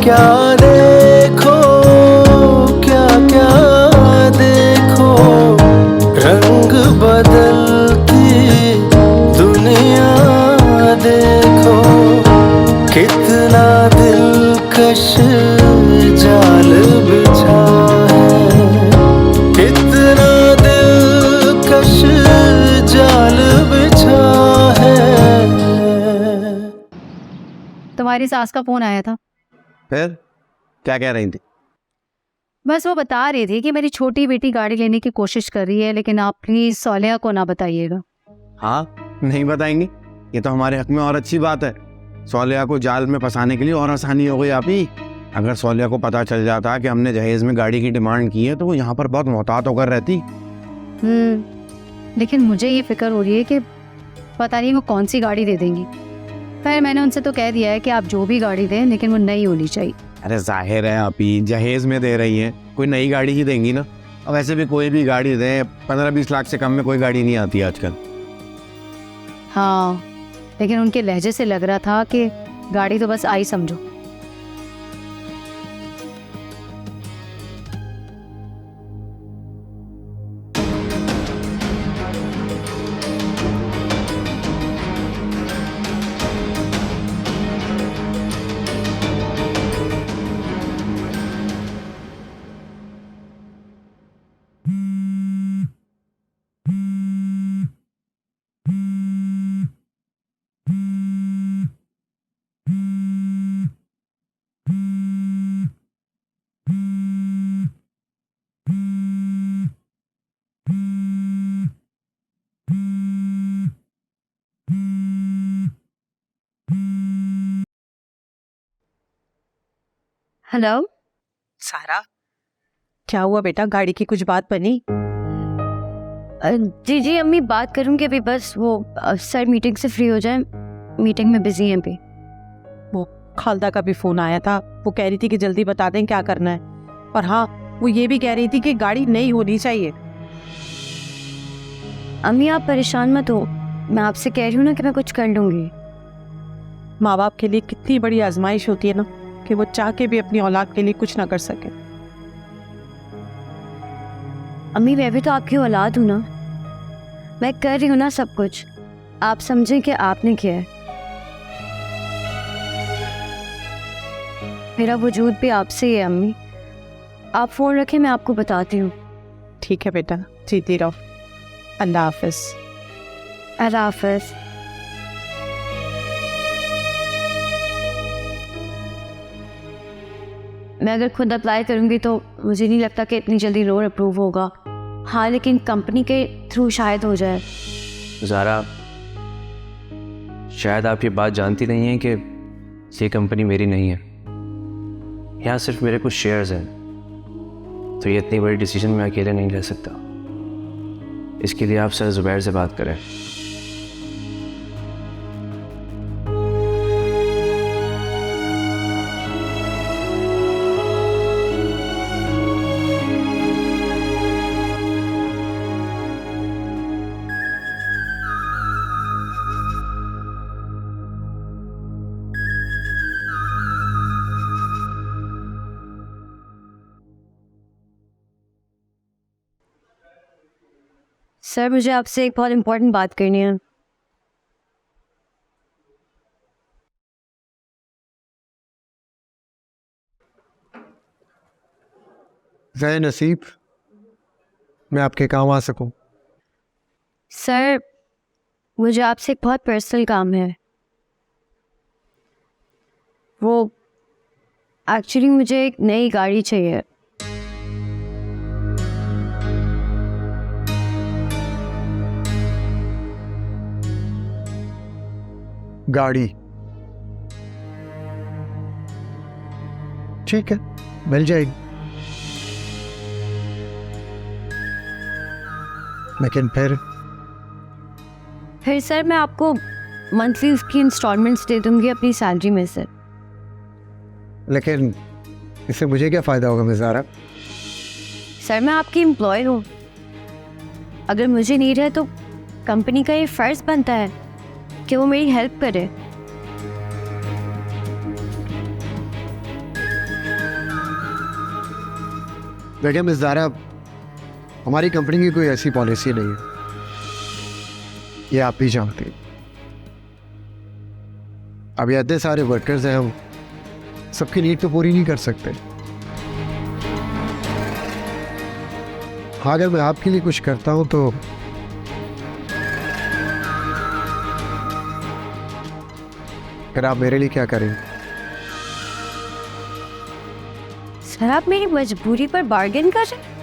क्या देखो, क्या क्या देखो, रंग बदलती दुनिया देखो, कितना दिलकश जाल बिछा है, कितना दिलकश जाल बिछा है। तुम्हारी सास का फोन आया था। फिर क्या कह रही थी? बस वो बता रही थी कि मेरी छोटी बेटी गाड़ी लेने की कोशिश कर रही है, लेकिन आप प्लीज सोलिया को ना बताइएगा। हाँ, नहीं बताएंगे, ये तो हमारे हक में और अच्छी बात है। सोलिया को जाल में फंसाने के लिए और आसानी हो गई। आप ही अगर सोलिया को पता चल जाता कि हमने जहेज में गाड़ी की डिमांड की है तो वो यहाँ पर बहुत मोहतात होकर रहती। लेकिन मुझे ये फिक्र हो रही है कि पता नहीं वो कौन सी गाड़ी दे देंगी। खैर मैंने उनसे तो कह दिया है कि आप जो भी गाड़ी दें लेकिन वो नई होनी चाहिए। अरे जाहिर है आप ही जहेज में दे रही हैं, कोई नई गाड़ी ही देंगी ना। और वैसे भी कोई भी गाड़ी दें 15-20 लाख से कम में कोई गाड़ी नहीं आती आजकल। हाँ, लेकिन उनके लहजे से लग रहा था कि गाड़ी तो बस आई समझो। हेलो सारा, क्या हुआ बेटा? गाड़ी की कुछ बात बनी? जी जी अम्मी, बात करूंगी अभी। बस वो सर मीटिंग से फ्री हो जाए, मीटिंग में बिजी हैं अभी। वो खालदा का भी फोन आया था, वो कह रही थी कि जल्दी बता दें क्या करना है। और हाँ, वो ये भी कह रही थी कि गाड़ी नई होनी चाहिए। अम्मी आप परेशान मत हो, मैं आपसे कह रही हूँ ना कि मैं कुछ कर लूंगी। माँ बाप के लिए कितनी बड़ी आजमाइश होती है ना कि वो चाह के भी अपनी औलाद के लिए कुछ ना कर सके। अम्मी मैं भी तो आपकी औलाद हूँ ना, मैं कर रही हूँ ना सब कुछ। आप समझें कि आपने किया है। मेरा वजूद भी आपसे ही है अम्मी। आप फोन रखें, मैं आपको बताती हूँ। ठीक है बेटा, जीती रहो। अल्लाह हाफिज। अल्लाह हाफिज। मैं अगर खुद अप्लाई करूँगी तो मुझे नहीं लगता कि इतनी जल्दी लोन अप्रूव होगा। हाँ, लेकिन कंपनी के थ्रू शायद हो जाए। ज़ारा, शायद आप ये बात जानती नहीं हैं कि ये कंपनी मेरी नहीं है, यहाँ सिर्फ मेरे कुछ शेयर्स हैं, तो ये इतनी बड़ी डिसीजन मैं अकेले नहीं ले सकता। इसके लिए आप सर ज़ुबैर से बात करें। सर मुझे आपसे एक बहुत इम्पोर्टेंट बात करनी है। ज़े नसीब, मैं आपके काम आ सकूं। सर मुझे आपसे एक बहुत पर्सनल काम है। वो एक्चुअली मुझे एक नई गाड़ी चाहिए। गाड़ी? ठीक है, मिल जाएगी, लेकिन फिर सर मैं आपको मंथली उसकी इंस्टॉलमेंट्स दे दूंगी अपनी सैलरी में से। लेकिन इससे मुझे क्या फ़ायदा होगा मिस ज़ारा? सर मैं आपकी एम्प्लॉय हूँ, अगर मुझे नीड है तो कंपनी का ये फ़र्ज़ बनता है कि वो मेरी हेल्प करे। देखिए मिस ज़ारा, हमारी कंपनी की कोई ऐसी पॉलिसी नहीं है, ये आप भी जानते हैं। अभी इतने सारे वर्कर्स हैं, हम सबकी नीड तो पूरी नहीं कर सकते। हाँ, अगर मैं आपके लिए कुछ करता हूँ तो फिर आप मेरे लिए क्या करेंगे? सर आप मेरी मजबूरी पर बार्गेन कर रहे हैं?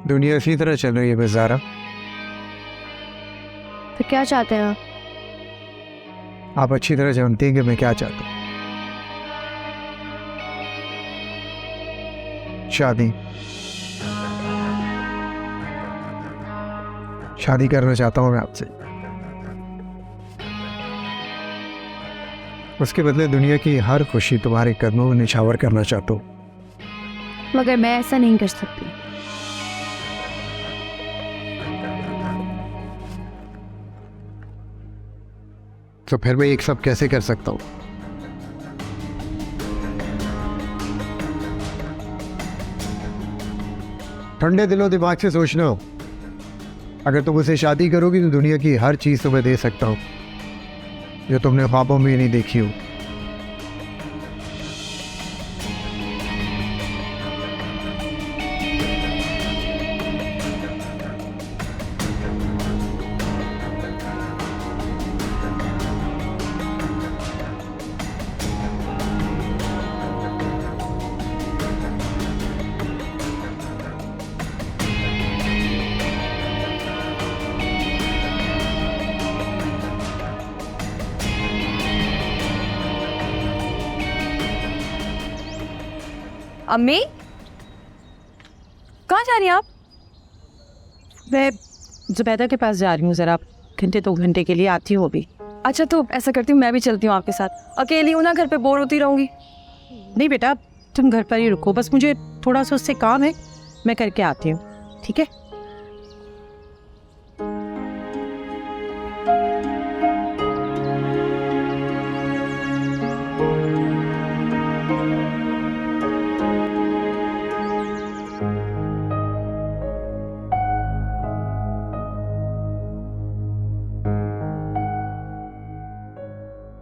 दुनिया इसी तरह चल रही है मिस ज़ारा। तो क्या चाहते हैं आप? आप अच्छी तरह जानती हैं कि मैं क्या चाहता हूँ। शादी शादी करना चाहता हूँ मैं आपसे। उसके बदले दुनिया की हर खुशी तुम्हारे कदमों में निछावर करना चाहता हूँ। मगर मैं ऐसा नहीं कर सकती। तो फिर मैं एक सब कैसे कर सकता हूँ? ठंडे दिलो दिमाग से सोचना, अगर तुम मुझसे शादी करोगी तो दुनिया की हर चीज तुम्हें दे सकता हूँ जो तुमने ख्वाबों में नहीं देखी हो। अम्मी कहाँ जा रही हैं आप? मैं जुबैदा के पास जा रही हूँ, ज़रा घंटे 2 घंटे के लिए आती हूँ अभी। अच्छा तो ऐसा करती हूँ, मैं भी चलती हूँ आपके साथ। अकेली हूँ ना, घर पे बोर होती रहूँगी। नहीं बेटा, तुम घर पर ही रुको, बस मुझे थोड़ा सा उससे काम है, मैं करके आती हूँ, ठीक है?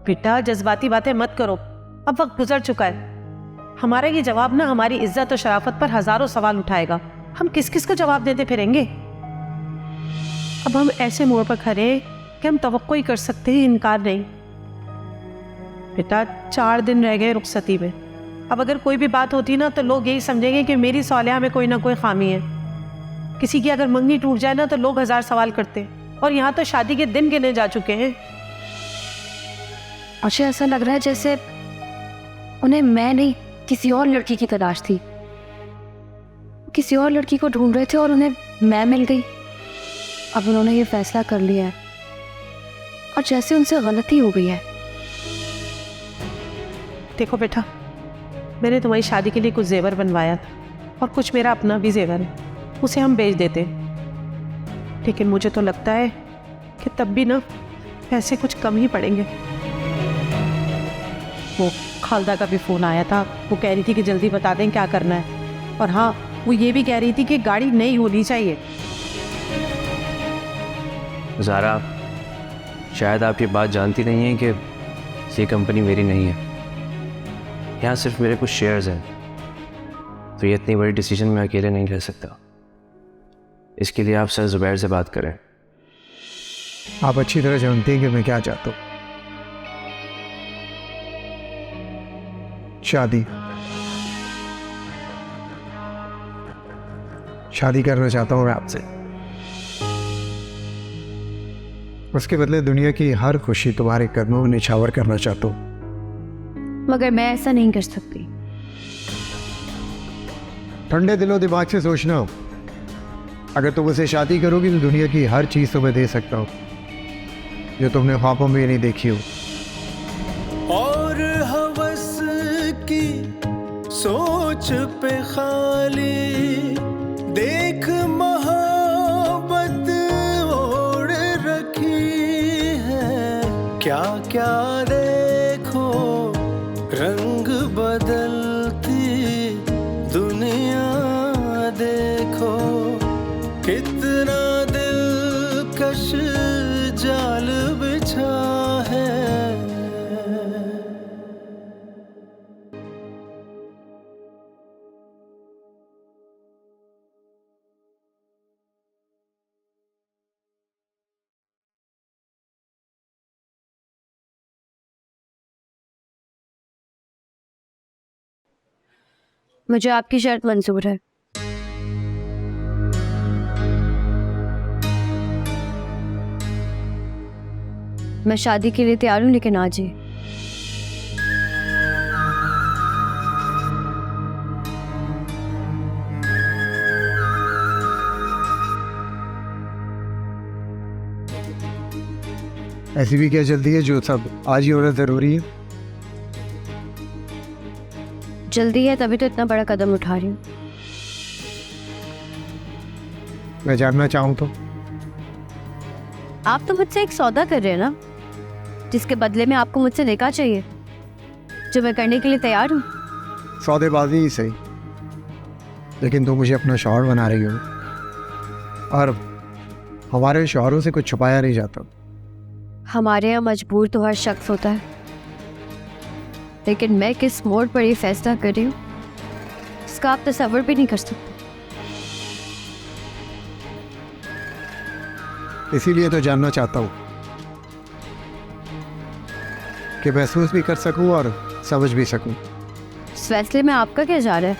बेटा जज्बाती बातें मत करो, अब वक्त गुजर चुका है। हमारा ये जवाब ना हमारी इज्जत और शराफत पर हजारों सवाल उठाएगा। हम किस किस को जवाब देते फिरेंगे? अब हम ऐसे मोड़ पर खड़े कि हम तवक्को ही कर सकते हैं, इनकार नहीं। बेटा 4 दिन रह गए रुखसती में, अब अगर कोई भी बात होती ना तो लोग यही समझेंगे कि मेरी सालिया में कोई ना कोई खामी है। किसी की अगर मंगनी टूट जाए ना तो लोग 1000 सवाल करते, और यहाँ तो शादी के दिन गिने जा चुके हैं। मुझे ऐसा लग रहा है जैसे उन्हें मैं नहीं किसी और लड़की की तलाश थी। किसी और लड़की को ढूंढ रहे थे और उन्हें मैं मिल गई। अब उन्होंने ये फैसला कर लिया है और जैसे उनसे गलती हो गई है। देखो बेटा, मैंने तुम्हारी शादी के लिए कुछ जेवर बनवाया था और कुछ मेरा अपना भी जेवर है, उसे हम बेच देते। लेकिन मुझे तो लगता है कि तब भी ना पैसे कुछ कम ही पड़ेंगे। वो खालदा का भी फ़ोन आया था, वो कह रही थी कि जल्दी बता दें क्या करना है। और हाँ, वो ये भी कह रही थी कि गाड़ी नई होनी चाहिए। ज़ारा, शायद आप ये बात जानती नहीं हैं कि ये कंपनी मेरी नहीं है, यहाँ सिर्फ मेरे कुछ शेयर्स हैं। तो ये इतनी बड़ी डिसीजन मैं अकेले नहीं ले सकता। इसके लिए आप सर ज़ुबैर से बात करें। आप अच्छी तरह जानते हैं कि मैं क्या चाहता हूँ। शादी करना चाहता हूँ मैं आपसे। उसके बदले दुनिया की हर खुशी तुम्हारे कदमों में निछावर करना चाहता हूँ। मगर मैं ऐसा नहीं कर सकती। ठंडे दिलो दिमाग से सोचना, अगर तुम उसे शादी करोगी तो दुनिया की हर चीज़ तुम्हें दे सकता हूँ जो तुमने ख्वाबों में नहीं देखी हो। और हवस की सोच पे खाली देख मोहब्बत ओढ़ रखी है। क्या क्या देखो रंग बदलती दुनिया देखो, कितना दिलकश जाल बिछा है। मुझे आपकी शर्त मंजूर है। मैं शादी के लिए तैयार हूँ, लेकिन आज ही। ऐसी भी क्या जल्दी है जो सब आज ही होना ज़रूरी है? जल्दी है तभी तो इतना बड़ा कदम उठा रही हूँ। मैं जानना चाहूँ तो? आप तो मुझसे एक सौदा कर रहे हैं ना, जिसके बदले में आपको मुझसे निकाह चाहिए, जो मैं करने के लिए तैयार हूँ। सौदेबाजी ही सही, लेकिन तुम मुझे अपना शौहर बना रही हो, और हमारे शौहरों से कुछ छुपाया नहीं जाता। हमारे यहाँ मजबूर तो हर शख्स होता है, लेकिन मैं किस मोड़ पर ये फैसला कर रही हूँ इसका आप तसव्वुर भी नहीं कर सकते। इसीलिए तो जानना चाहता हूँ कि महसूस भी कर सकूँ और समझ भी सकूँ। इस फैसले में आपका क्या जा रहा है?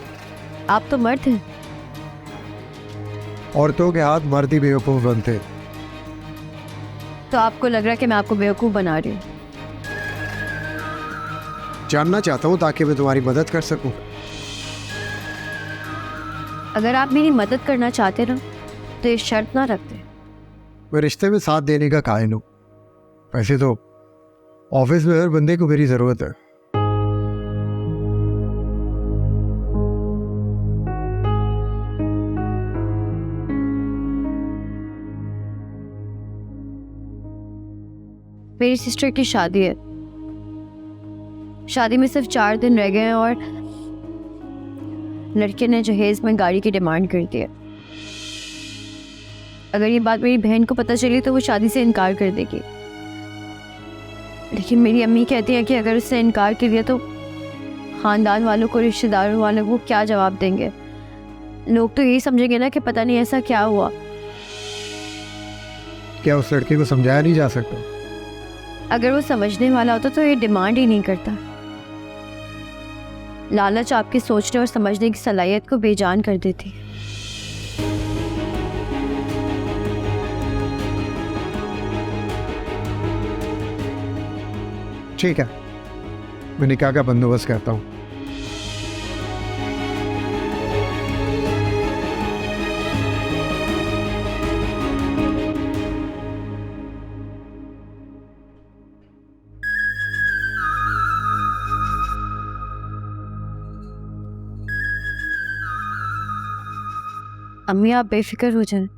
आप तो मर्द हैं। औरतों के हाथ मर्द ही बेवकूफ़ बनते। तो आपको लग रहा है कि मैं आपको बेवकूफ़ बना रही हूँ? जानना चाहता हूँ ताकि मैं तुम्हारी मदद कर सकूँ। अगर आप मेरी मदद करना चाहते ना तो ये शर्त ना रखते। मैं रिश्ते में साथ देने का कायल हूँ। वैसे तो ऑफिस में हर बंदे को मेरी ज़रूरत है। मेरी सिस्टर की शादी है। शादी में सिर्फ 4 दिन रह गए हैं और लड़के ने जहेज में गाड़ी की डिमांड कर दी है। अगर ये बात मेरी बहन को पता चली तो वो शादी से इनकार कर देगी, लेकिन मेरी अम्मी कहती है कि अगर उससे इनकार कर दिया तो ख़ानदान वालों को, रिश्तेदारों वालों को क्या जवाब देंगे। लोग तो यही समझेंगे ना कि पता नहीं ऐसा क्या हुआ। क्या उस लड़के को समझाया नहीं जा सकता? अगर वो समझने वाला होता तो ये डिमांड ही नहीं करता। लालच आपकी सोचने और समझने की सलाहियत को बेजान कर देती। ठीक है, मैं निकाह का बंदोबस्त करता हूँ। अम्मी आप बेफिक्र हो जाएं,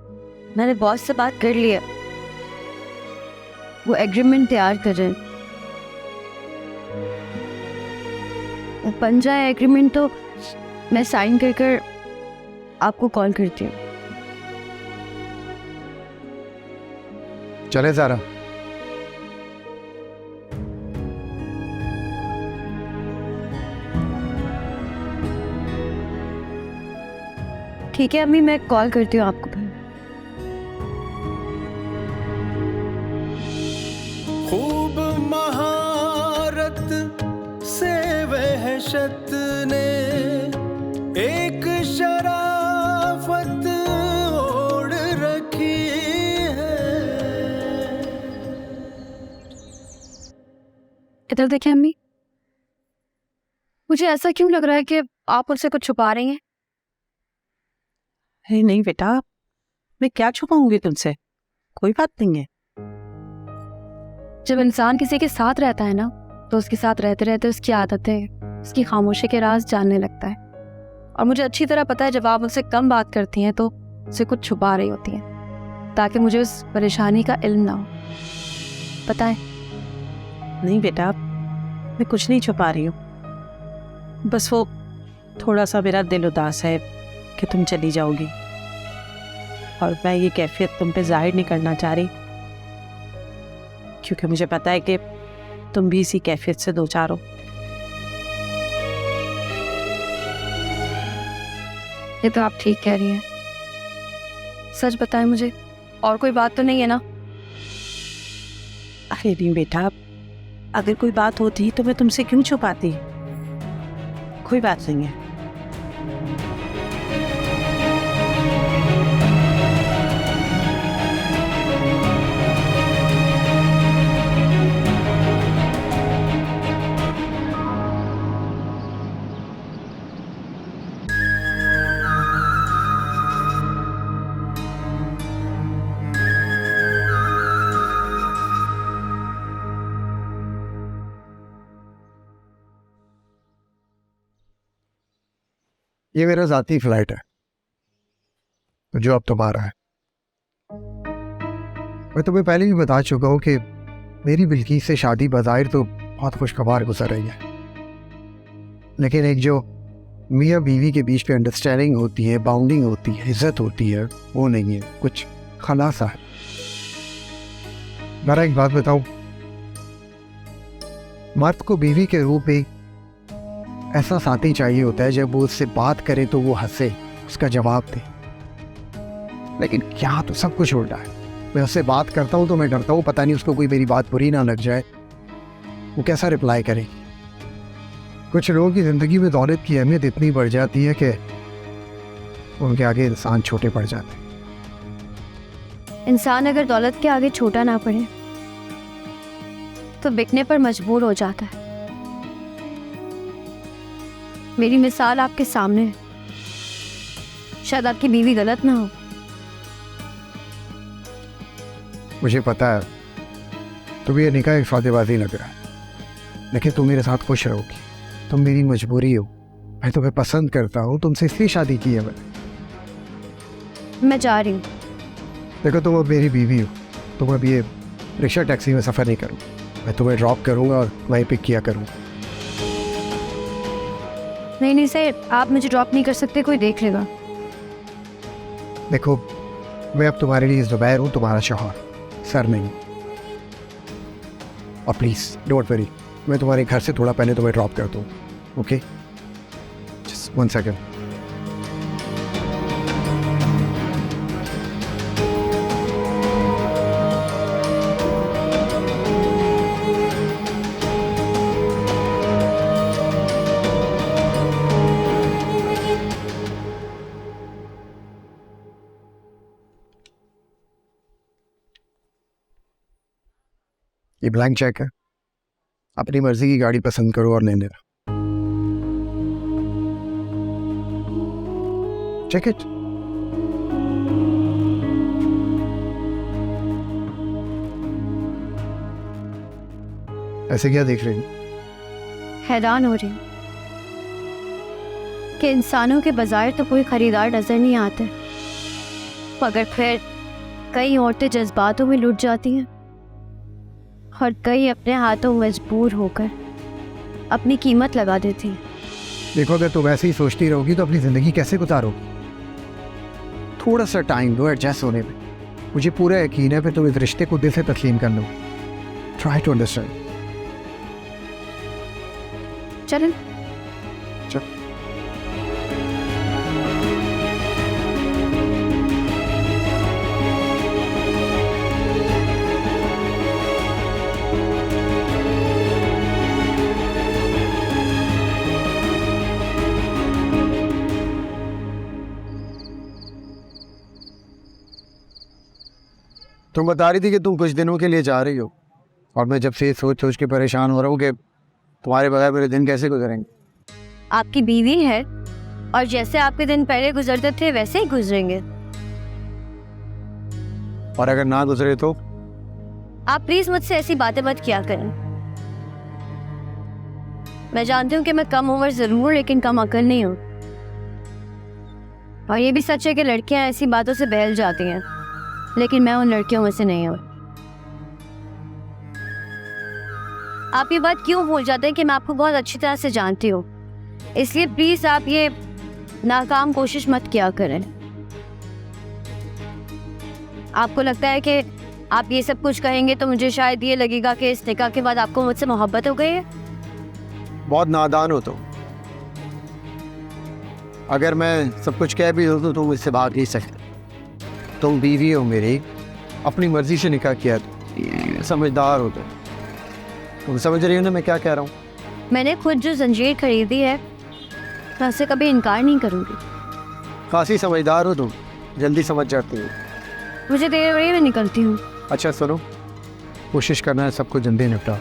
मैंने बॉस से बात कर ली है, वो एग्रीमेंट तैयार कर रहे हैं। वो बन जाए एग्रीमेंट तो मैं साइन कर कर आपको कॉल करती हूँ। चले ज़ारा। ठीक है अम्मी, मैं कॉल करती हूँ आपको फिर। खूब महारत से वहशत ने एक शराफत ओढ़ रखी है। इधर देखें अम्मी, मुझे ऐसा क्यों लग रहा है कि आप मुझसे कुछ छुपा रही हैं? अरे नहीं बेटा, मैं क्या छुपाऊंगी तुमसे, कोई बात नहीं है। जब इंसान किसी के साथ रहता है ना, तो उसके साथ रहते रहते उसकी आदतें, उसकी खामोशी के राज जानने लगता है। और मुझे अच्छी तरह पता है जब आप मुझसे कम बात करती हैं तो उससे कुछ छुपा रही होती हैं, ताकि मुझे उस परेशानी का इल्म ना हो। पता है? नहीं बेटा, मैं कुछ नहीं छुपा रही हूँ, बस वो थोड़ा सा मेरा दिल उदास है कि तुम चली जाओगी, और मैं ये कैफियत तुम पे जाहिर नहीं करना चाह रही, क्योंकि मुझे पता है कि तुम भी इसी कैफियत से दो चार हो। ये तो आप ठीक कह रही हैं। सच बताएं मुझे, और कोई बात तो नहीं है ना? अरे नहीं बेटा, अगर कोई बात होती तो मैं तुमसे क्यों छुपाती, कोई बात नहीं है। ये मेरा ज़ाती फ्लाइट है जो अब तुम्हारा है। मैं तुम्हें पहले भी बता चुका हूँ कि मेरी बिल्किस से शादी बज़ाहिर तो बहुत खुशगवार गुजर रही है, लेकिन एक जो मियाँ बीवी के बीच पे अंडरस्टैंडिंग होती है, बाउंडिंग होती है, इज्जत होती है, वो नहीं है, कुछ खलासा है। मेरा एक बात बताऊं, मर्द को बीवी के रूप में ऐसा साथी चाहिए होता है जब वो उससे बात करे तो वो हंसे, उसका जवाब दे। लेकिन क्या तो सब कुछ उल्टा है। मैं उससे बात करता हूँ तो मैं डरता हूँ पता नहीं उसको कोई मेरी बात बुरी ना लग जाए, वो कैसा रिप्लाई करे। कुछ लोगों की ज़िंदगी में दौलत की अहमियत इतनी बढ़ जाती है कि उनके आगे इंसान छोटे पड़ जाते हैं। इंसान अगर दौलत के आगे छोटा ना पड़े तो बिकने पर मजबूर हो जाता है। मेरी मिसाल आपके सामने है, शायद आपकी बीवी गलत ना हो। मुझे पता है तुम ये निकाह एक सौदेबाजी लग रहा है, लेकिन तुम मेरे साथ खुश रहोगी। तुम मेरी मजबूरी हो, मैं तुम्हें पसंद करता हूँ, तुमसे इसलिए शादी की है मैंने। मैं जा रही हूँ। देखो तुम अब मेरी बीवी हो, तुम अब ये रिक्शा टैक्सी में सफ़र नहीं करो, मैं तुम्हें ड्रॉप करूँगा और वहीं पिक किया करूँगा। नहीं सर, आप मुझे ड्रॉप नहीं कर सकते, कोई देख लेगा। देखो मैं अब तुम्हारे लिए ज़ुबैर हूँ, तुम्हारा शौहर, सर नहीं। और प्लीज़ डोंट वरी, मैं तुम्हारे घर से थोड़ा पहले तुम्हें ड्रॉप करता हूँ, ओके? Just 1 second. ये ब्लैंक चेक है, अपनी मर्जी की गाड़ी पसंद करो और ले लेना। Check it. ऐसे क्या देख रही हो? हैरान हो रही हूँ कि इंसानों के बाजार तो कोई खरीदार नजर नहीं आते, मगर फिर कई औरतें जज्बातों में लुट जाती हैं और कई अपने हाथों मजबूर होकर अपनी कीमत लगा देती हैं। देखो अगर तुम ऐसे ही सोचती रहोगी तो अपनी ज़िंदगी कैसे गुजारोगी? थोड़ा सा टाइम दो एडजस्ट होने में। मुझे पूरा यकीन है फिर तुम इस रिश्ते को दिल से तस्लीम कर लो। Try to understand. चलें। तुम बता रही थी कि तुम कुछ दिनों के लिए जा रही हो, और मैं जब से सोच सोच के परेशान हो रहा हूँ कि तुम्हारे बगैर मेरे दिन कैसे गुजरेंगे। आपकी बीवी है और जैसे आपके दिन पहले गुजरते थे वैसे ही गुजरेंगे। और अगर ना गुजरे तो? आप प्लीज मुझसे ऐसी बातें मत किया करें। मैं जानती हूँ कि मैं कम उम्र जरूर लेकिन कम अकल नहीं हूँ। और ये भी सच है कि लड़कियां ऐसी बातों से बहल जाती हैं, लेकिन मैं उन लड़कियों में से नहीं हूँ। आप ये बात क्यों भूल जाते हैं कि मैं आपको बहुत अच्छी तरह से जानती हूँ, इसलिए प्लीज आप ये नाकाम कोशिश मत किया करें। आपको लगता है कि आप ये सब कुछ कहेंगे तो मुझे शायद ये लगेगा कि इस निकाह के बाद आपको मुझसे मोहब्बत हो गई है। बहुत नादान हो तुम। अगर मैं सब कुछ कह भी दूँ तो तुम मुझसे भाग नहीं सकते। तुम बीवी हो मेरी, अपनी मर्जी से निकाह किया, समझदार हो तुम समझ रही हो ना मैं क्या कह रहा हूँ? मैंने खुद जो जंजीर खरीदी है मैं उससे कभी इनकार नहीं करूँगी। खासी समझदार हो तुम, जल्दी समझ जाती हो। मुझे देर हो रही है, मैं निकलती हूँ। अच्छा सुनो, कोशिश करना है सबको जल्दी निपटा।